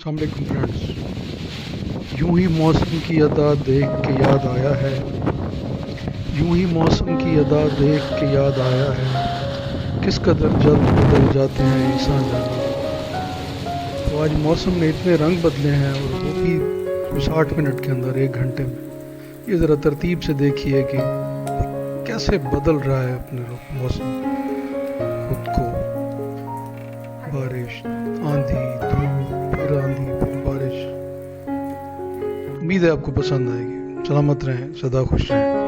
अस्सलाम वालेकुम फ्रेंड्स। यूं ही मौसम की अदा देख के याद आया है, यूं ही मौसम की अदा देख के याद आया है, किस कदर जल्द बदल जाते हैं इंसान जाने। तो आज मौसम ने इतने रंग बदले हैं और वो भी 60 मिनट के अंदर, 1 घंटे में। ये ज़रा तरतीब से देखिए कि कैसे बदल रहा है अपने मौसम खुद को। बारिश, आंधी, धूप, फिर आंधी, फिर बारिश। उम्मीद है आपको पसंद आएगी। सलामत रहें, सदा खुश रहें।